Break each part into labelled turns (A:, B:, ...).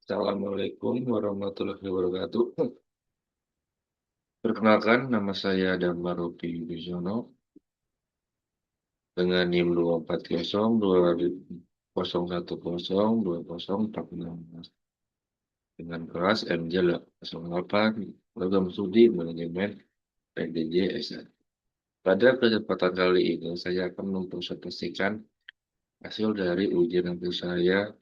A: Assalamualaikum warahmatullahi wabarakatuh. Perkenalkan, nama saya Damar Robi Wijono dengan NIM 24020102046 dengan kelas MJ08 program studi manajemen PDJ S1. Pada kesempatan kali ini saya akan mempresentasikan hasil dari ujian akhir saya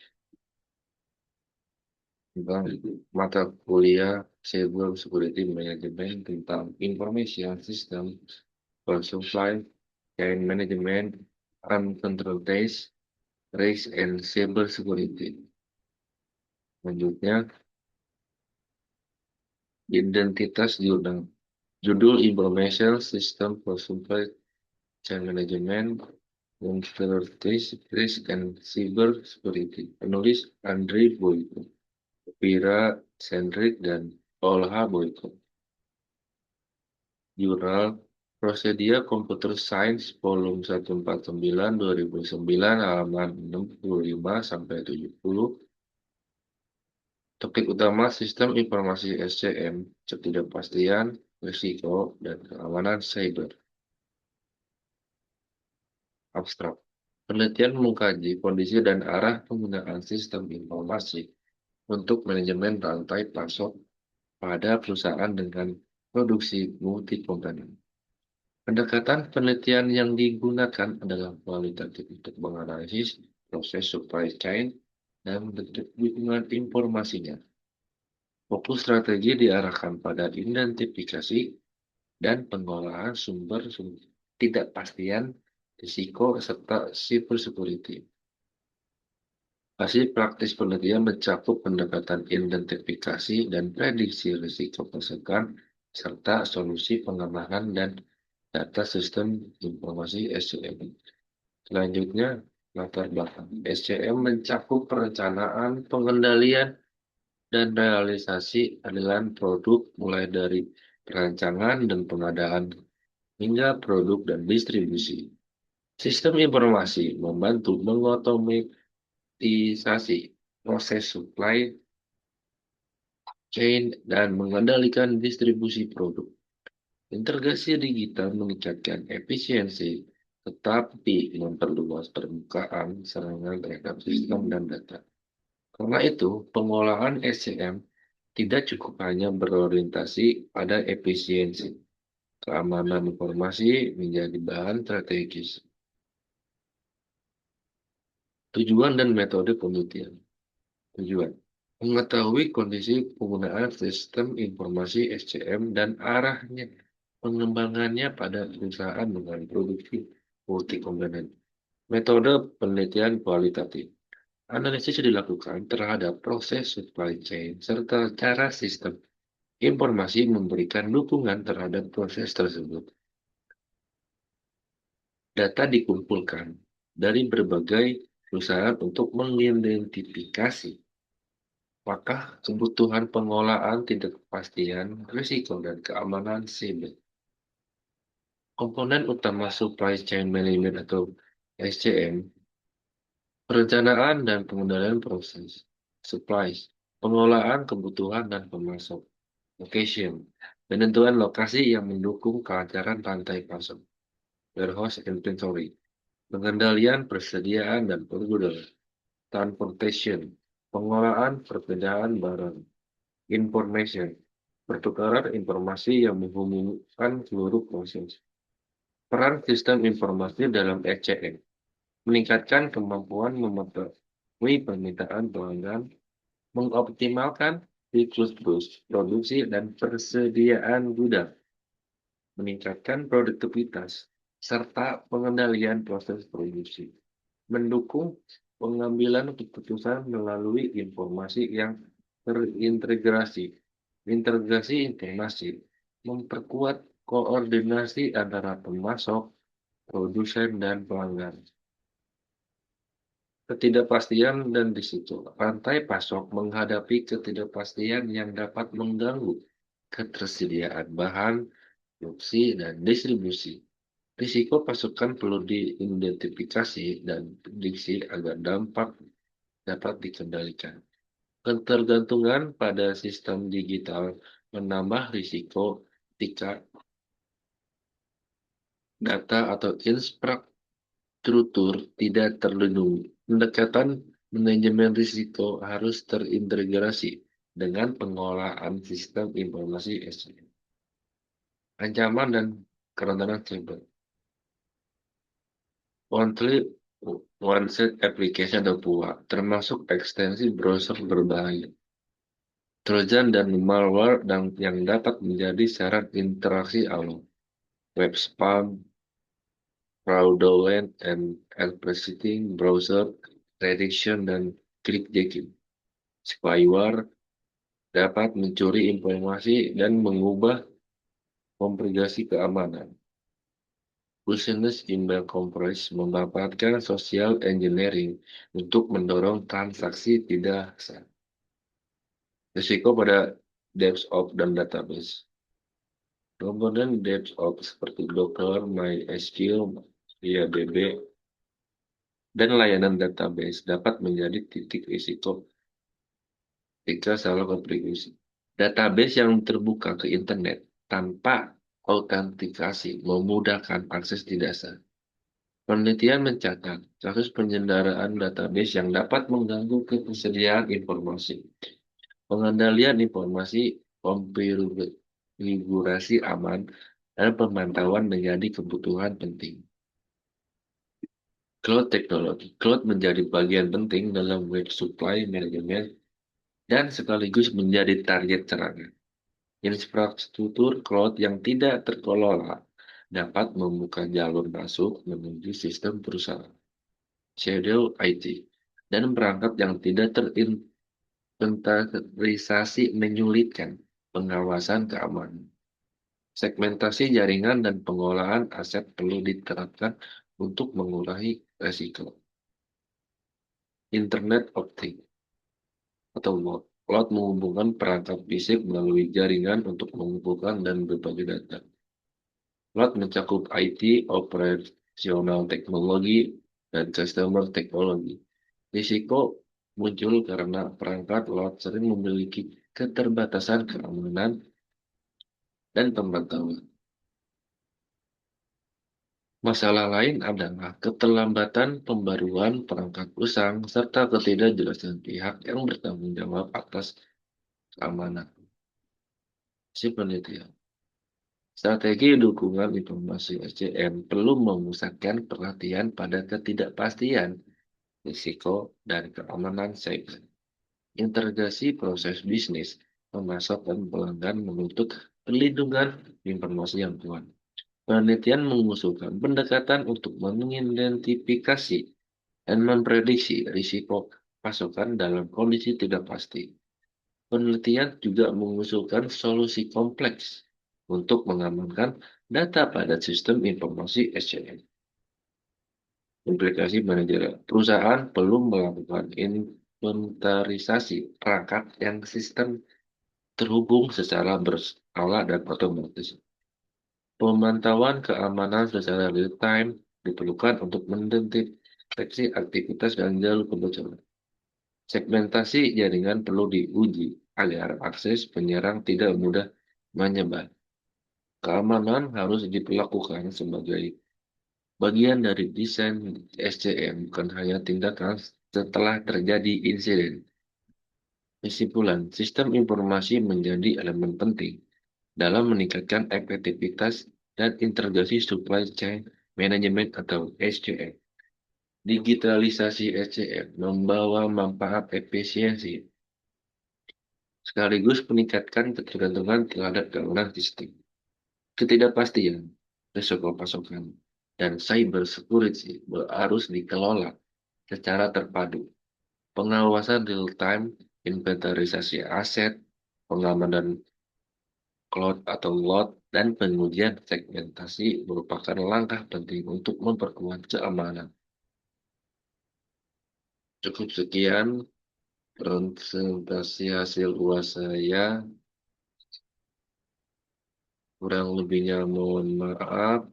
A: tentang mata kuliah Cyber Security Management tentang Information System for Supply Chain Management, Control Test, Risk and Cyber Security. Selanjutnya, identitas judul. Judul Information System for Supply Chain Management, Control Test, Risk and Cyber Security. Penulis Andri Boyko, Pira Sendrik, dan Olha Boyko. Jurnal Prosedia Computer Science Volume 149 2009 halaman 65-70. Topik utama Sistem Informasi SCM, ketidakpastian, risiko, dan keamanan cyber. Abstrak. Penelitian mengkaji kondisi dan arah penggunaan sistem informasi untuk manajemen rantai pasok pada perusahaan dengan produksi multi-komponen. Pendekatan penelitian yang digunakan adalah kualitatif untuk menganalisis proses supply chain dan bentuk dukungan informasinya. Fokus strategi diarahkan pada identifikasi dan pengolahan sumber ketidakpastian, risiko, serta cyber security. Hasil praktis penelitian mencakup pendekatan identifikasi dan prediksi risiko pasokan, serta solusi pengamanan dan data sistem informasi SCM. Selanjutnya, latar belakang. SCM mencakup perencanaan, pengendalian, dan realisasi aliran produk mulai dari perancangan dan pengadaan hingga produk dan distribusi. Sistem informasi membantu mengotomatisasi proses supply chain dan mengendalikan distribusi produk. Integrasi digital meningkatkan efisiensi, tetapi memperluas permukaan serangan terhadap sistem dan data. Karena itu, pengolahan SCM tidak cukup hanya berorientasi pada efisiensi. Keamanan informasi menjadi bahan strategis. Tujuan dan metode penelitian. Tujuan. Mengetahui kondisi penggunaan sistem informasi SCM dan arahnya pengembangannya pada perusahaan dengan produksi multi-komponen. Metode penelitian kualitatif. Analisis dilakukan terhadap proses supply chain serta cara sistem informasi memberikan dukungan terhadap proses tersebut. Data dikumpulkan dari berbagai perusahaan untuk mengidentifikasi apakah kebutuhan pengolahan, ketidakpastian, risiko, dan keamanan siber. Komponen utama supply chain management atau SCM, perencanaan dan pengendalian proses, supplies, pengolahan kebutuhan dan pemasok, location, penentuan lokasi yang mendukung kelancaran rantai pasok, warehouse inventory, pengendalian persediaan dan pergudang, transportation, pengolahan perpindahan barang, information, pertukaran informasi yang menghubungkan seluruh proses. Peran sistem informasi dalam SCM meningkatkan kemampuan mematuhi permintaan pelanggan, mengoptimalkan siklus produksi dan persediaan gudang, meningkatkan produktivitas, serta pengendalian proses produksi, mendukung pengambilan keputusan melalui informasi yang terintegrasi. Integrasi informasi memperkuat koordinasi antara pemasok, produsen, dan pelanggan. Ketidakpastian dan risiko. Rantai pasok menghadapi ketidakpastian yang dapat mengganggu ketersediaan bahan, produksi, dan distribusi. Risiko pasokan perlu diidentifikasi dan prediksi agar dampak dapat dikendalikan. Ketergantungan pada sistem digital menambah risiko ketika data atau infrastruktur tidak terlindungi. Pendekatan manajemen risiko harus terintegrasi dengan pengelolaan sistem informasi SDM. Ancaman dan kerentanan cyber. One-click, one-set application atau PUA, termasuk ekstensi browser berbahaya, Trojan dan malware yang dapat menjadi syarat interaksi awal, web spam, fraudulent and impersonating browser redirection dan clickjacking. Spyware dapat mencuri informasi dan mengubah konfigurasi keamanan. Business email compromise memanfaatkan social engineering untuk mendorong transaksi tidak sah. Risiko pada DevOps dan database. Komponen DevOps seperti Docker, MySQL, MariaDB, dan layanan database dapat menjadi titik risiko ketika salah konfigurasi. Database yang terbuka ke internet tanpa autentikasi memudahkan akses tidak sah. Penelitian mencatat kasus penyanderaan database yang dapat mengganggu ketersediaan informasi, pengendalian informasi, konfigurasi aman, dan pemantauan menjadi kebutuhan penting. Cloud teknologi. Cloud menjadi bagian penting dalam web supply management dan sekaligus menjadi target serangan. Infrastruktur cloud yang tidak terkelola dapat membuka jalur masuk menuju sistem perusahaan, shadow IT, dan perangkat yang tidak terinventarisasi menyulitkan pengawasan keamanan. Segmentasi jaringan dan pengolahan aset perlu diterapkan untuk mengurangi resiko. Internet of Things atau LOT. LOT menghubungkan perangkat fisik melalui jaringan untuk mengumpulkan dan berbagi data. LOT mencakup IT, operasional teknologi, dan customer teknologi. Risiko muncul karena perangkat LOT sering memiliki keterbatasan keamanan dan pemantauan. Masalah lain adalah keterlambatan pembaruan perangkat usang serta ketidakjelasan pihak yang bertanggung jawab atas keamanan. Si penelitian. Strategi dukungan informasi SCM perlu memusatkan perhatian pada ketidakpastian, risiko, dan keamanan cyber. Integrasi proses bisnis, pemasok dan pelanggan menuntut perlindungan informasi yang kuat. Penelitian mengusulkan pendekatan untuk mengidentifikasi dan memprediksi risiko pasokan dalam kondisi tidak pasti. Penelitian juga mengusulkan solusi kompleks untuk mengamankan data pada sistem informasi SCM. Implikasi manajerial. Perusahaan perlu melakukan inventarisasi perangkat yang sistem terhubung secara berskala dan otomatis. Pemantauan keamanan secara real-time diperlukan untuk mendeteksi aktivitas dan jalur kebocoran. Segmentasi jaringan perlu diuji agar akses penyerang tidak mudah menyebar. Keamanan harus diperlakukan sebagai bagian dari desain SCM, bukan hanya tindakan setelah terjadi insiden. Kesimpulan, sistem informasi menjadi elemen penting dalam meningkatkan efektivitas dan integrasi supply chain management atau SCM. Digitalisasi SCM membawa manfaat efisiensi sekaligus meningkatkan ketergantungan terhadap keamanan sistem. Ketidakpastian, risiko pasokan, dan cyber security harus dikelola secara terpadu. Pengawasan real-time, inventarisasi aset, pengamanan cloud atau load, dan pengujian segmentasi merupakan langkah penting untuk memperkuat keamanan. Cukup sekian presentasi hasil UAS saya. Kurang lebihnya mohon maaf.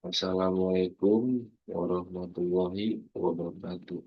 A: Wassalamualaikum warahmatullahi wabarakatuh.